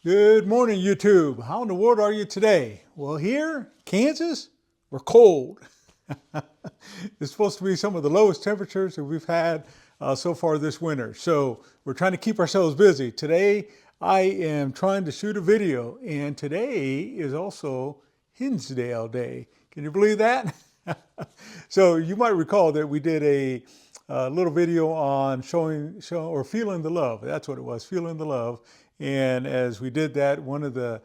Good morning, YouTube. How in the world are you today? Well, here, Kansas, we're cold. It's supposed to be some of the lowest temperatures that we've had so far this winter. So we're trying to keep ourselves busy. Today, I am trying to shoot a video, and today is also Hinsdale Day. Can you believe that? So you might recall that we did a little video on showing or feeling the love. That's what it was, feeling the love. And as we did that, one of the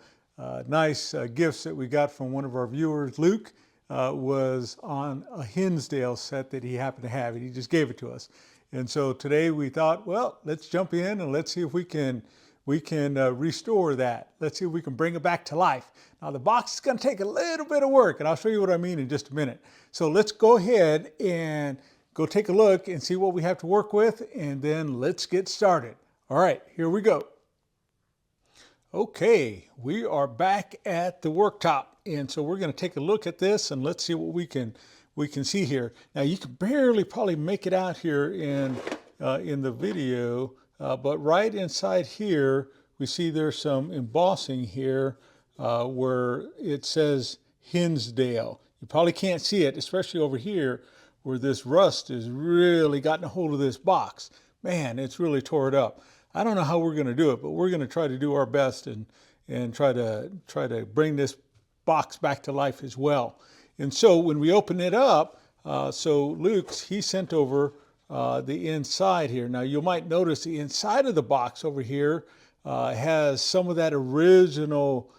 nice gifts that we got from one of our viewers, Luke, was on a Hinsdale set that he happened to have, and he just gave it to us. And so today we thought, well, let's jump in and let's see if we can restore that. Let's see if we can bring it back to life. Now the box is going to take a little bit of work, and I'll show you what I mean in just a minute. So let's go ahead and go take a look and see what we have to work with, and then let's get started. All right, here we go. Okay, we are back at the worktop, and so we're going to take a look at this and let's see what we can see here. Now you can barely probably make it out here in the video, but right inside here we see there's some embossing here where it says Hinsdale. You probably can't see it, especially over here where this rust has really gotten a hold of this box. Man, it's really tore it up. I don't know how we're going to do it, but we're going to try to do our best and try to bring this box back to life as well. And so when we open it up, so Luke's, he sent over the inside here. Now you might notice the inside of the box over here has some of that original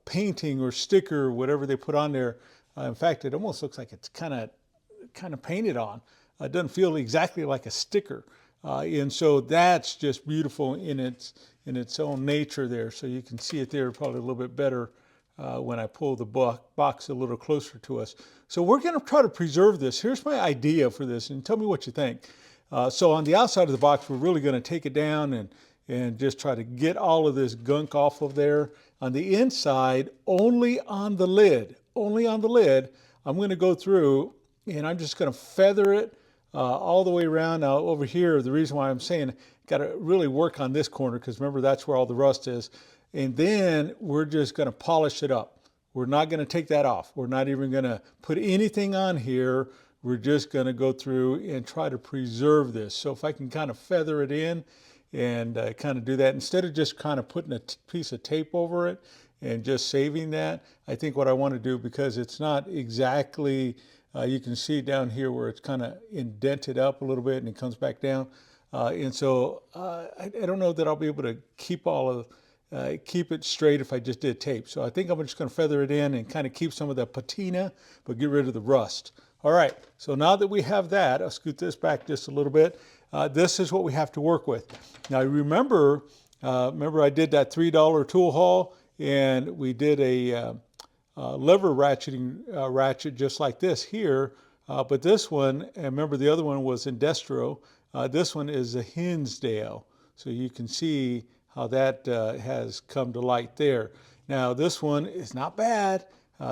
painting or sticker, whatever they put on there. In fact, it almost looks like it's kind of painted on. It doesn't feel exactly like a sticker. And so that's just beautiful in its own nature there. So you can see it there probably a little bit better when I pull the box a little closer to us. So we're going to try to preserve this. Here's my idea for this, and tell me what you think. So on the outside of the box, we're really going to take it down and just try to get all of this gunk off of there. On the inside, only on the lid, I'm going to go through and I'm just going to feather it all the way around. Now over here, the reason why I'm saying got to really work on this corner, because remember that's where all the rust is. And then we're just going to polish it up. We're not going to take that off. We're not even going to put anything on here. We're just going to go through and try to preserve this. So if I can kind of feather it in and kind of do that, instead of just kind of putting a piece of tape over it and just saving that, I think what I want to do, because it's not exactly, you can see down here where it's kind of indented up a little bit and it comes back down. And so I don't know that I'll be able to keep keep it straight if I just did tape. So I think I'm just going to feather it in and kind of keep some of the patina, but get rid of the rust. All right, so now that we have that, I'll scoot this back just a little bit. This is what we have to work with. Now remember I did that $3 tool haul, and we did a lever ratchet just like this here, but this one, and remember the other one was Indestro, this one is a Hinsdale. So you can see how that has come to light there. Now this one is not bad,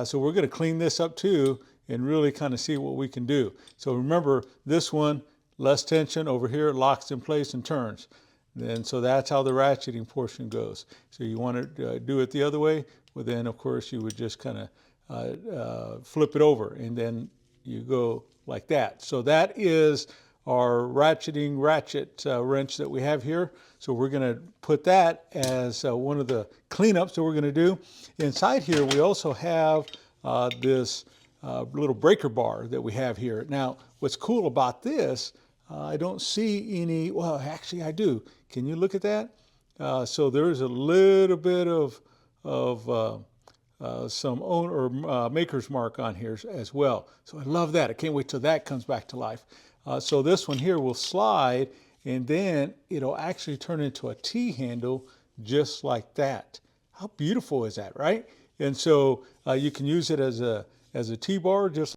so we're going to clean this up too and really kind of see what we can do. So remember, this one, less tension. Over here it locks in place and turns. And so that's how the ratcheting portion goes. So you want to do it the other way, well then of course you would just kind of flip it over, and then you go like that. So that is our ratcheting ratchet wrench that we have here. So we're going to put that as one of the cleanups that we're going to do. Inside here we also have this little breaker bar that we have here. Now what's cool about this, I don't see any, well actually I do. Can you look at that? So there's a little bit of some owner or maker's mark on here as well. So I love that. I can't wait till that comes back to life. So this one here will slide, and then it'll actually turn into a T-handle just like that. How beautiful is that, right? And so you can use it as a T-bar, just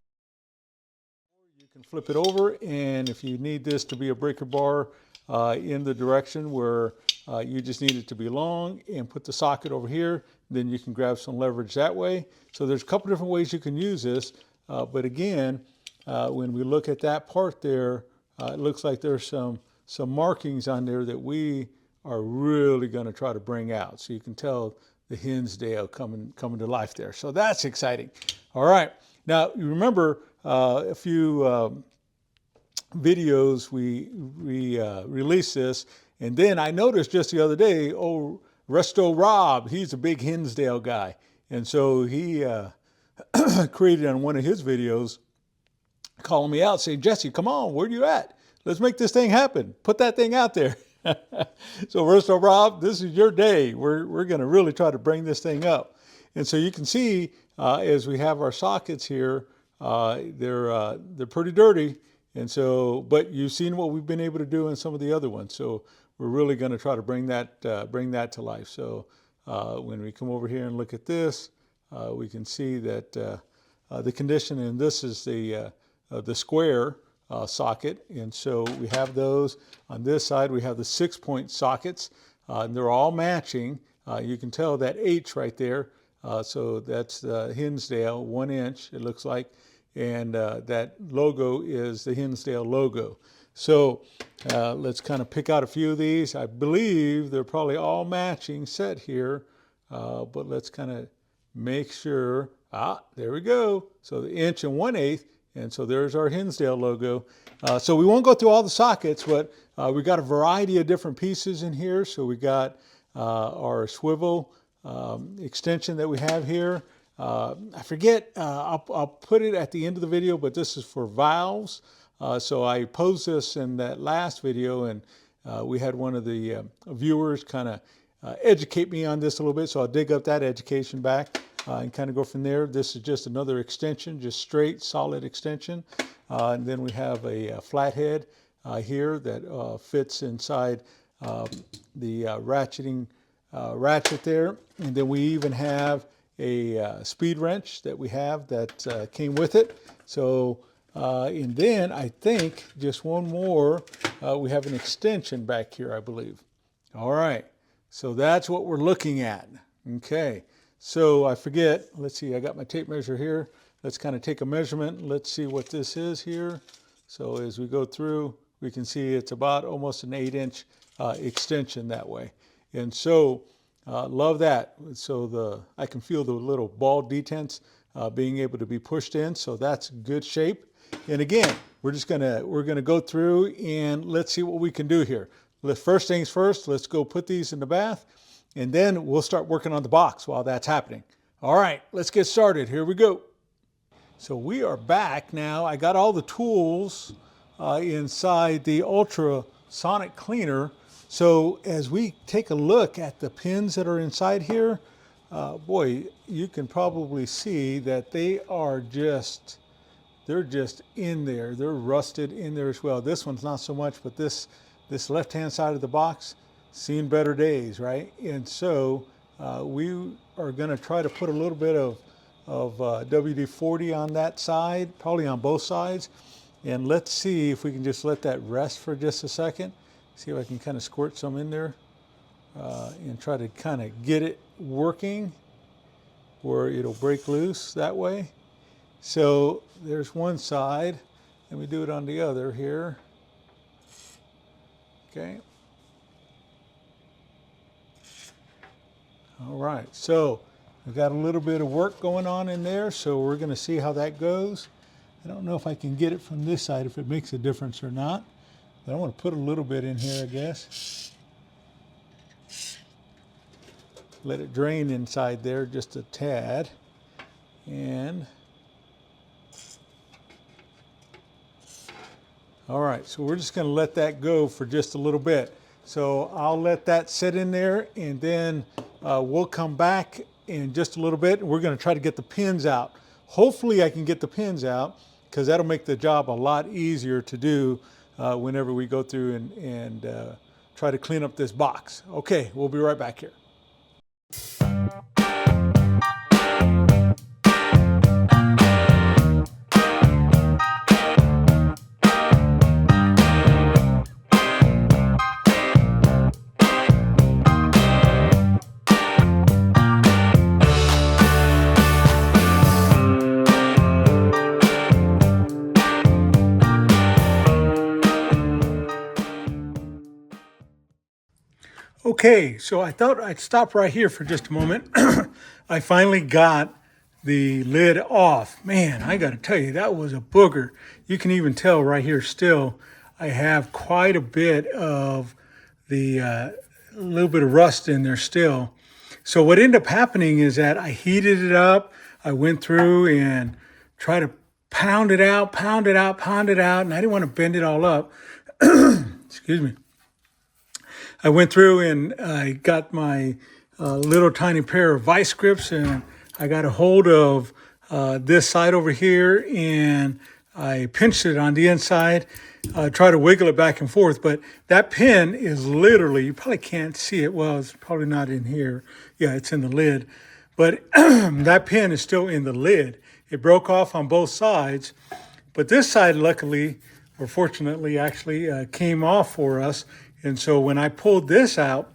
you can flip it over, and if you need this to be a breaker bar in the direction where you just need it to be long, and put the socket over here, then you can grab some leverage that way. So there's a couple different ways you can use this, but again, when we look at that part there, it looks like there's some markings on there that we are really going to try to bring out. So you can tell the Hinsdale coming to life there. So that's exciting. All right. Now, you remember a few videos we released this, and then I noticed just the other day, oh, Resto Rob, he's a big Hinsdale guy. And so he created on one of his videos, calling me out saying, Jesse, come on, where are you at? Let's make this thing happen. Put that thing out there. So Resto Rob, this is your day. We're going to really try to bring this thing up. And so you can see as we have our sockets here, they're pretty dirty. And so, but you've seen what we've been able to do in some of the other ones. So we're really going to try to bring that to life. So when we come over here and look at this, we can see that the condition, and this is the square socket. And so we have those. On this side, we have the 6-point sockets, and they're all matching. You can tell that H right there. So that's the Hinsdale, 1 inch, it looks like. And that logo is the Hinsdale logo. So let's kind of pick out a few of these. I believe they're probably all matching set here, but let's kind of make sure. There we go. So the 1 1/8, and so there's our Hinsdale logo. So we won't go through all the sockets, but we got a variety of different pieces in here. So we got our swivel extension that we have here. I forget, I'll put it at the end of the video, but this is for valves. So I posed this in that last video, and we had one of the viewers kind of educate me on this a little bit. So I'll dig up that education back and kind of go from there. This is just another extension, just straight, solid extension. And then we have a flathead here that fits inside the ratchet there. And then we even have a speed wrench that we have that came with it. So, and then I think just one more, we have an extension back here, I believe. All right, so that's what we're looking at. Okay, so I forget, let's see, I got my tape measure here. Let's kind of take a measurement. Let's see what this is here. So as we go through, we can see it's about almost an 8-inch extension that way. And so, love that. So I can feel the little ball detents being able to be pushed in. So that's good shape. And again, we're gonna go through and let's see what we can do here. First things first, let's go put these in the bath, and then we'll start working on the box while that's happening. All right, let's get started. Here we go. So we are back now. I got all the tools inside the ultrasonic cleaner. So as we take a look at the pins that are inside here, boy, you can probably see that they're just in there. They're rusted in there as well. This one's not so much, but this left-hand side of the box, seen better days, right? And so we are gonna try to put a little bit of WD-40 on that side, probably on both sides. And let's see if we can just let that rest for just a second. See if I can kind of squirt some in there and try to kind of get it working where it'll break loose that way. So there's one side. Let me do it on the other here. Okay. All right, so we've got a little bit of work going on in there, so we're going to see how that goes. I don't know if I can get it from this side, if it makes a difference or not. But I want to put a little bit in here, I guess. Let it drain inside there just a tad. And all right, so we're just going to let that go for just a little bit. So I'll let that sit in there, and then we'll come back in just a little bit. We're going to try to get the pins out. Hopefully I can get the pins out, because that'll make the job a lot easier to do whenever we go through and try to clean up this box. Okay, we'll be right back here. Okay, so I thought I'd stop right here for just a moment. I finally got the lid off. Man, I got to tell you, that was a booger. You can even tell right here still, I have quite a bit of the little bit of rust in there still. So what ended up happening is that I heated it up. I went through and tried to pound it out, pound it out, pound it out, and I didn't want to bend it all up. Excuse me. I went through and I got my little tiny pair of vice grips, and I got a hold of this side over here, and I pinched it on the inside, try to wiggle it back and forth. But that pin is literally, you probably can't see it. Well, it's probably not in here. Yeah, it's in the lid. But that pin is still in the lid. It broke off on both sides. But this side, luckily, or fortunately, actually came off for us. And so when I pulled this out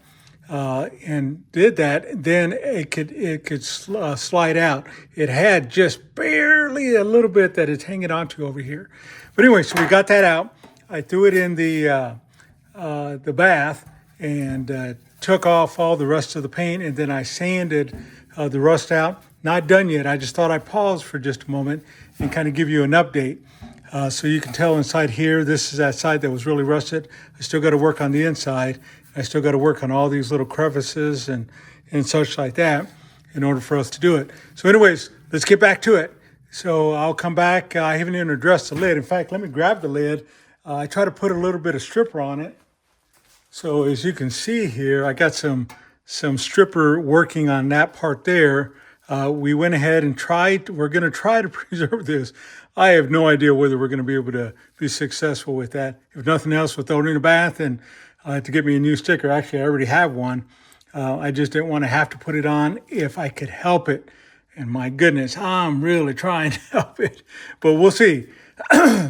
and did that, then it could slide out. It had just barely a little bit that it's hanging onto over here. But anyway, so we got that out. I threw it in the bath and took off all the rest of the paint, and then I sanded the rust out. Not done yet. I just thought I'd pause for just a moment and kind of give you an update. So you can tell inside here, this is that side that was really rusted. I still got to work on the inside. I still got to work on all these little crevices and such like that in order for us to do it. So anyways, let's get back to it. So I'll come back. I haven't even addressed the lid. In fact, let me grab the lid. I try to put a little bit of stripper on it. So as you can see here, I got some stripper working on that part there. We went ahead and we're going to try to preserve this. I have no idea whether we're going to be able to be successful with that. If nothing else, we'll throw it in the bath and to get me a new sticker. Actually, I already have one. I just didn't want to have to put it on if I could help it. And my goodness, I'm really trying to help it. But we'll see.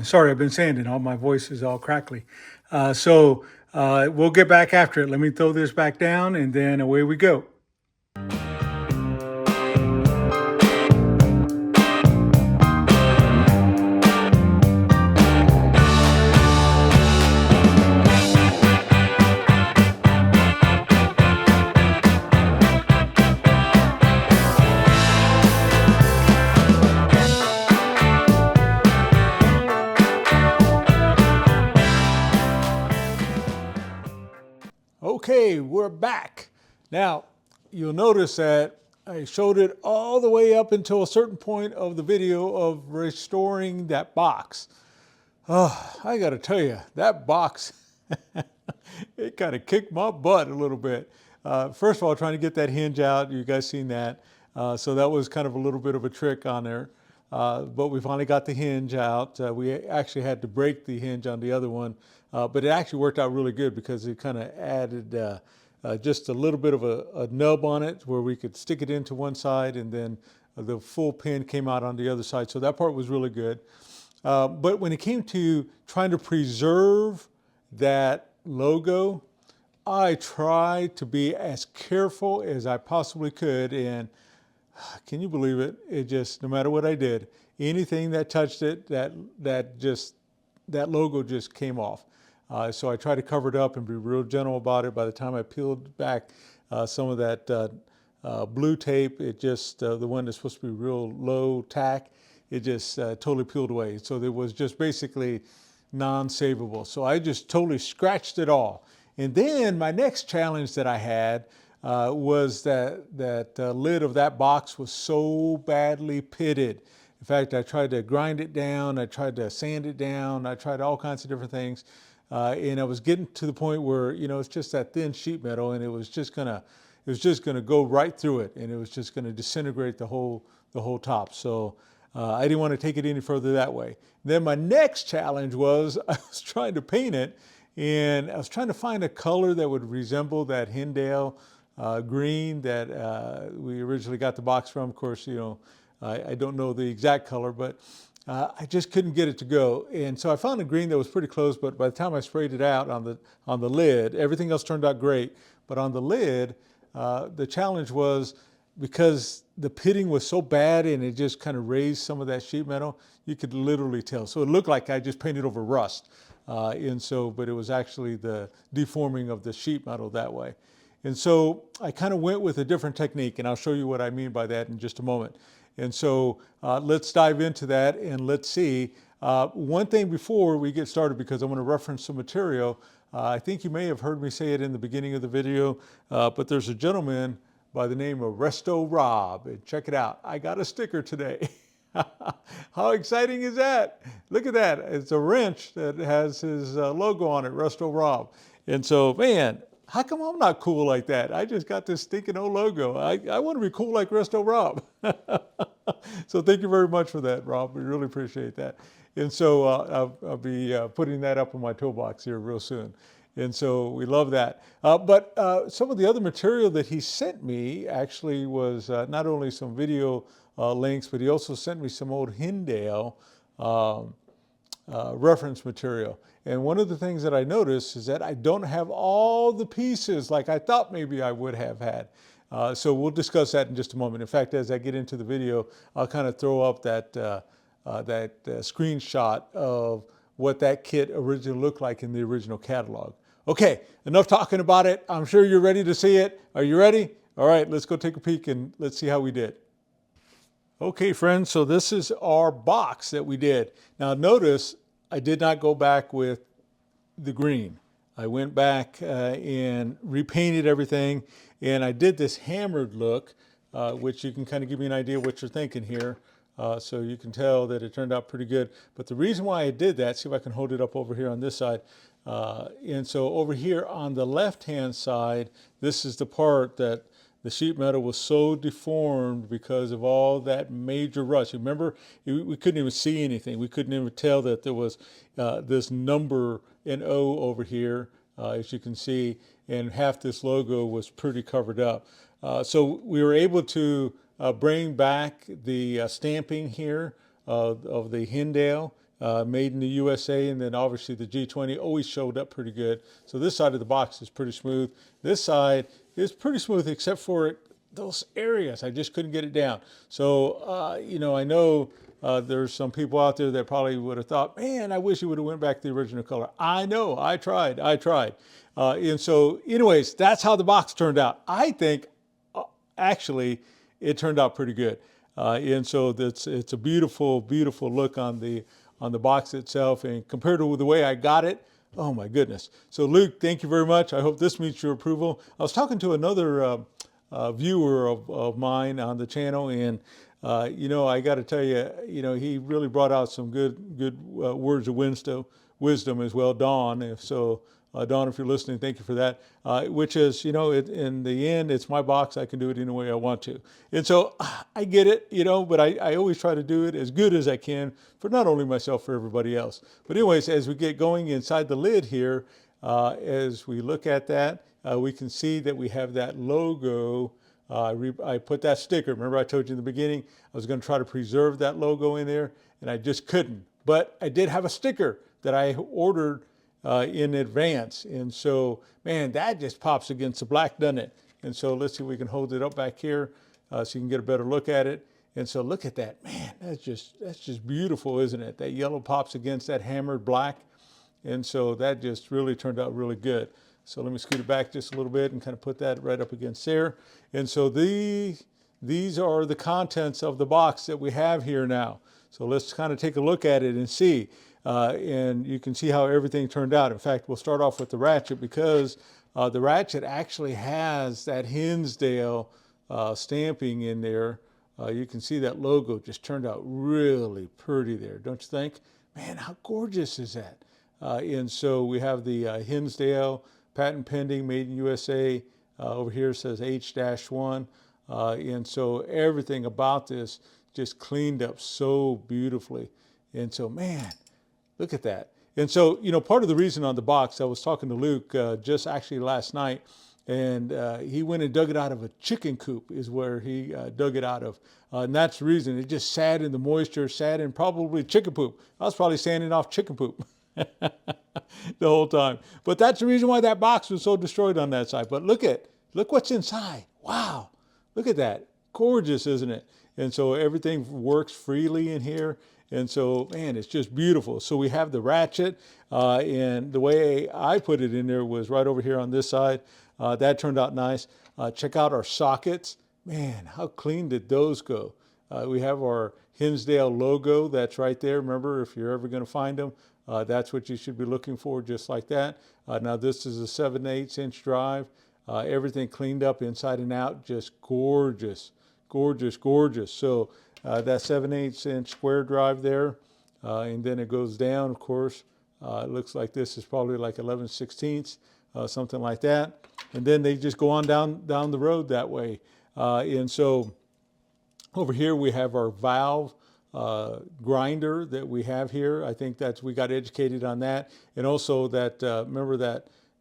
Sorry, I've been sanding. All my voice is all crackly. So we'll get back after it. Let me throw this back down, and then away we go. Okay, we're back. Now, you'll notice that I showed it all the way up until a certain point of the video of restoring that box. Oh, I got to tell you, that box, it kind of kicked my butt a little bit. First of all, trying to get that hinge out, you guys seen that. So that was kind of a little bit of a trick on there. But we finally got the hinge out. We actually had to break the hinge on the other one, but it actually worked out really good because it kind of added just a little bit of a nub on it where we could stick it into one side, and then the full pin came out on the other side. So that part was really good. But when it came to trying to preserve that logo, I tried to be as careful as I possibly could, and can you believe it? It just, no matter what I did, anything that touched it, that logo just came off. So I tried to cover it up and be real gentle about it. By the time I peeled back some of that blue tape, it just, the one that's supposed to be real low tack, it just totally peeled away. So it was just basically non-savable. So I just totally scratched it all. And then my next challenge that I had was that lid of that box was so badly pitted. In fact, I tried to grind it down, I tried to sand it down, I tried all kinds of different things. And I was getting to the point where, you know, it's just that thin sheet metal, and it was just gonna go right through it, and it was just gonna disintegrate the whole top. So I didn't want to take it any further that way. Then my next challenge was I was trying to paint it, and I was trying to find a color that would resemble that Hinsdale green that we originally got the box from. Of course, you know, I don't know the exact color, but I just couldn't get it to go. And so I found a green that was pretty close, but by the time I sprayed it out on the lid, everything else turned out great. But on the lid, the challenge was because the pitting was so bad and it just kind of raised some of that sheet metal, you could literally tell. So it looked like I just painted over rust. But it was actually the deforming of the sheet metal that way. And so I kind of went with a different technique, and I'll show you what I mean by that in just a moment. And so let's dive into that and let's see. One thing before we get started, because I want to reference some material, I think you may have heard me say it in the beginning of the video, but there's a gentleman by the name of Resto Rob, and check it out. I got a sticker today. How exciting is that? Look at that. It's a wrench that has his logo on it, Resto Rob. And so, man, how come I'm not cool like that? I just got this stinking old logo. I want to be cool like Resto Rob. So thank you very much for that, Rob. We really appreciate that. And so I'll be putting that up in my toolbox here real soon. And so we love that. But some of the other material that he sent me actually was not only some video links, but he also sent me some old Hinsdale reference material. And one of the things that I noticed is that I don't have all the pieces like I thought maybe I would have had. So we'll discuss that in just a moment. In fact, as I get into the video, I'll kind of throw up that screenshot of what that kit originally looked like in the original catalog. Okay, enough talking about it. I'm sure you're ready to see it. Are you ready? All right, let's go take a peek and let's see how we did. Okay, friends, so this is our box that we did. Now notice I did not go back with the green. I went back and repainted everything, and I did this hammered look, which you can kind of give me an idea what you're thinking here. So you can tell that it turned out pretty good. But the reason why I did that, see if I can hold it up over here on this side. And so over here on the left-hand side, this is the part that the sheet metal was so deformed because of all that major rust. You remember, we couldn't even see anything. We couldn't even tell that there was this number in O over here, as you can see, and half this logo was pretty covered up. So we were able to bring back the stamping here of the Hinsdale, made in the USA, and then obviously the G20 always showed up pretty good. So this side of the box is pretty smooth. This side is pretty smooth except for those areas. I just couldn't get it down. So, you know, I know there's some people out there that probably would have thought, man, I wish you would have went back to the original color. I know, I tried. And so anyways, that's how the box turned out. I think actually it turned out pretty good. And so it's a beautiful, beautiful look on the box itself, and compared to the way I got it, oh my goodness. So Luke, thank you very much. I hope this meets your approval. I was talking to another viewer of mine on the channel, and you know, I got to tell you, you know, he really brought out some good words of wisdom as well, Dawn. Dawn, if you're listening, thank you for that. Which is, you know, in the end, it's my box. I can do it any way I want to. And so I get it, you know, but I always try to do it as good as I can for not only myself, for everybody else. But anyways, as we get going inside the lid here, as we look at that, we can see that we have that logo. I put that sticker. Remember I told you in the beginning, I was going to try to preserve that logo in there, and I just couldn't. But I did have a sticker that I ordered in advance. And so, man, that just pops against the black, doesn't it? And so let's see if we can hold it up back here so you can get a better look at it. And so look at that, man, that's just beautiful, isn't it? That yellow pops against that hammered black. And so that just really turned out really good. So let me scoot it back just a little bit and kind of put that right up against there. And so these are the contents of the box that we have here now. So let's kind of take a look at it and see. And you can see how everything turned out. In fact, we'll start off with the ratchet, because the ratchet actually has that Hinsdale stamping in there. You can see that logo just turned out really pretty there, don't you think? Man, how gorgeous is that? And so we have the Hinsdale, patent pending, made in USA. Over here says H-1. And so everything about this just cleaned up so beautifully. And so, man, look at that. And so, you know, part of the reason on the box, I was talking to Luke just actually last night, and he went and dug it out of a chicken coop, is where he dug it out of. And that's the reason. It just sat in the moisture, sat in probably chicken poop. I was probably sanding off chicken poop the whole time. But that's the reason why that box was so destroyed on that side. But look what's inside. Wow. Look at that. Gorgeous, isn't it? And so everything works freely in here. And so, man, it's just beautiful. So we have the ratchet, and the way I put it in there was right over here on this side. That turned out nice. Check out our sockets. Man, how clean did those go? We have our Hinsdale logo that's right there. Remember, if you're ever going to find them, that's what you should be looking for, just like that. Now this is a 7/8 inch drive. Everything cleaned up inside and out, just gorgeous, gorgeous, gorgeous. So that 7/8 inch square drive there, and then it goes down, of course. It looks like this is probably like 11/16, something like that. And then they just go on down the road that way. And so over here we have our valve grinder that we have here. I think we got educated on that. And also that, remember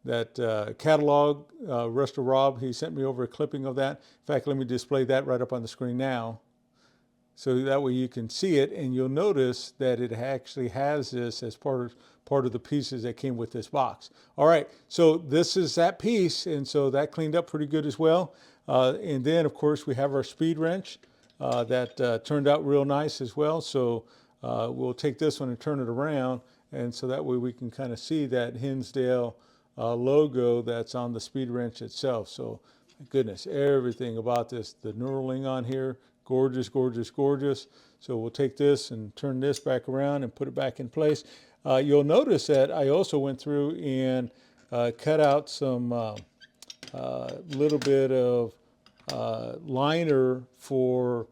that catalog, Ruster Rob, he sent me over a clipping of that. In fact, let me display that right up on the screen now. So that way you can see it, and you'll notice that it actually has this as part of the pieces that came with this box. All right, so this is that piece, and so that cleaned up pretty good as well. And then, of course, we have our speed wrench that turned out real nice as well. So we'll take this one and turn it around, and so that way we can kind of see that Hinsdale logo that's on the speed wrench itself. So, my goodness, everything about this, the knurling on here, gorgeous, gorgeous, gorgeous. So we'll take this and turn this back around and put it back in place. You'll notice that I also went through and cut out some little bit of liner for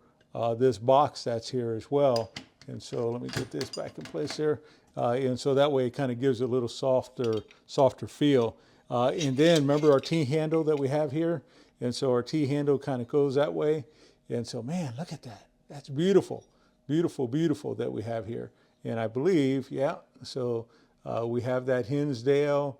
this box that's here as well. And so let me get this back in place there. And so that way it kind of gives a little softer feel. And then remember our T-handle that we have here? And so our T-handle kind of goes that way. And so, man, look at that. That's beautiful, beautiful, beautiful that we have here. And I believe, yeah, so we have that Hinsdale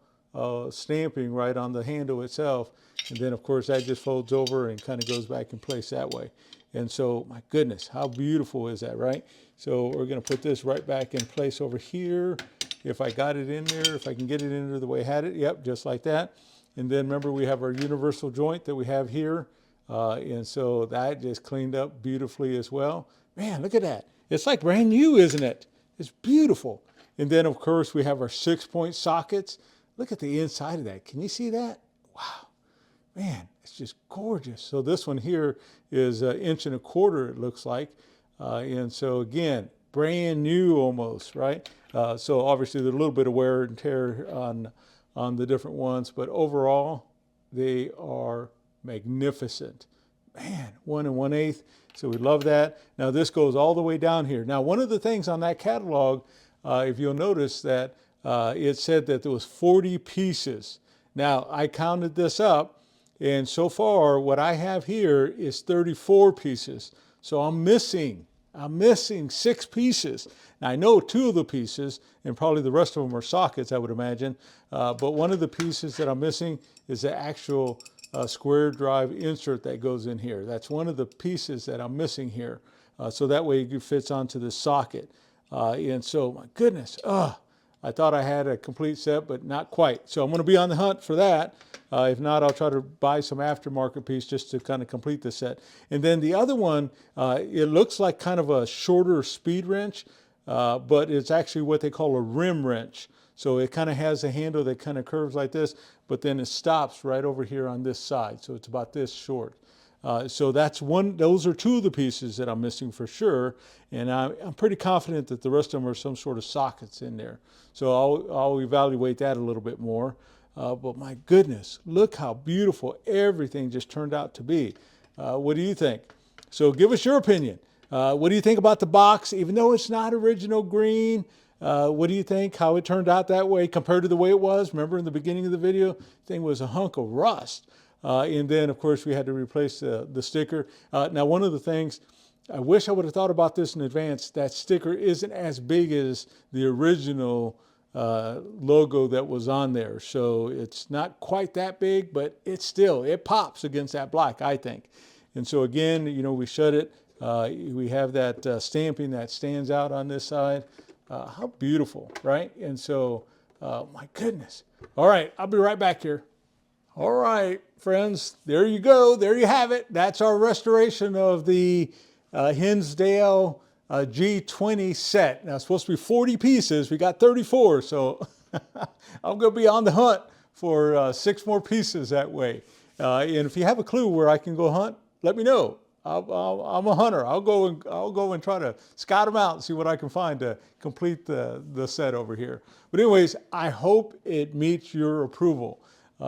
stamping right on the handle itself. And then, of course, that just folds over and kind of goes back in place that way. And so, my goodness, how beautiful is that, right? So we're going to put this right back in place over here. If I got it in there, if I can get it in there the way I had it, yep, just like that. And then, remember, we have our universal joint that we have here. And so that just cleaned up beautifully as well. Man, look at that. It's like brand new, isn't it? It's beautiful. And then, of course, we have our 6-point sockets. Look at the inside of that. Can you see that? Wow. Man, it's just gorgeous. So this one here is 1.25 inches, it looks like. And so, again, brand new almost, right? So obviously there's a little bit of wear and tear on the different ones, but overall, they are magnificent. Man, 1 1/8. So we love that. Now this goes all the way down here. Now one of the things on that catalog, if you'll notice that it said that there was 40 pieces. Now I counted this up, and so far what I have here is 34 pieces. So I'm missing 6 pieces. Now I know 2 of the pieces, and probably the rest of them are sockets, I would imagine. But one of the pieces that I'm missing is the actual square drive insert that goes in here. That's one of the pieces that I'm missing here. So that way it fits onto the socket. And so, my goodness, I thought I had a complete set, but not quite. So I'm going to be on the hunt for that. If not, I'll try to buy some aftermarket piece just to kind of complete the set. And then the other one, it looks like kind of a shorter speed wrench, but it's actually what they call a rim wrench. So it kind of has a handle that kind of curves like this, but then it stops right over here on this side. So it's about this short. So that's one. Those are 2 of the pieces that I'm missing for sure, and I'm pretty confident that the rest of them are some sort of sockets in there. So I'll evaluate that a little bit more. But my goodness, look how beautiful everything just turned out to be. What do you think? So give us your opinion. What do you think about the box? Even though it's not original green, what do you think? How it turned out that way compared to the way it was? Remember in the beginning of the video, the thing was a hunk of rust. And then, of course, we had to replace the sticker. Now, one of the things, I wish I would have thought about this in advance. That sticker isn't as big as the original logo that was on there. So it's not quite that big, but it pops against that black, I think. And so again, you know, we shut it. We have that stamping that stands out on this side. How beautiful, right? And so, my goodness. All right, I'll be right back here. All right, friends, there you go. There you have it. That's our restoration of the Hinsdale G20 set. Now, it's supposed to be 40 pieces. We got 34, so I'm going to be on the hunt for 6 more pieces that way. And if you have a clue where I can go hunt, let me know. I'm a hunter. I'll go and try to scout them out and see what I can find to complete the set over here. But anyways, I hope it meets your approval.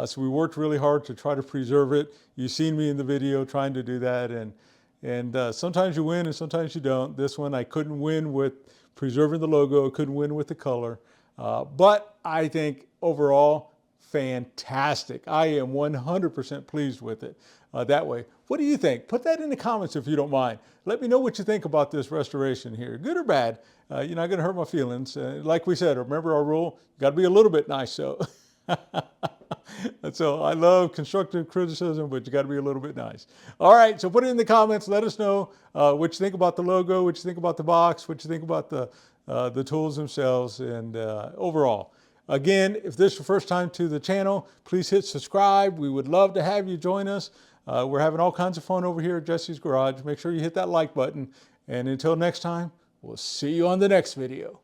So we worked really hard to try to preserve it. You've seen me in the video trying to do that, and sometimes you win and sometimes you don't. This one I couldn't win with preserving the logo. I couldn't win with the color, but I think overall, fantastic. I am 100% pleased with it that way. What do you think? Put that in the comments if you don't mind. Let me know what you think about this restoration here, good or bad. You're not going to hurt my feelings. Like we said, remember our rule, got to be a little bit nice. So, so I love constructive criticism, but you got to be a little bit nice. All right, so put it in the comments. Let us know what you think about the logo, what you think about the box, what you think about the tools themselves, and overall. Again, if this is your first time to the channel, please hit subscribe. We would love to have you join us. We're having all kinds of fun over here at Jesse's Garage. Make sure you hit that like button. And until next time, we'll see you on the next video.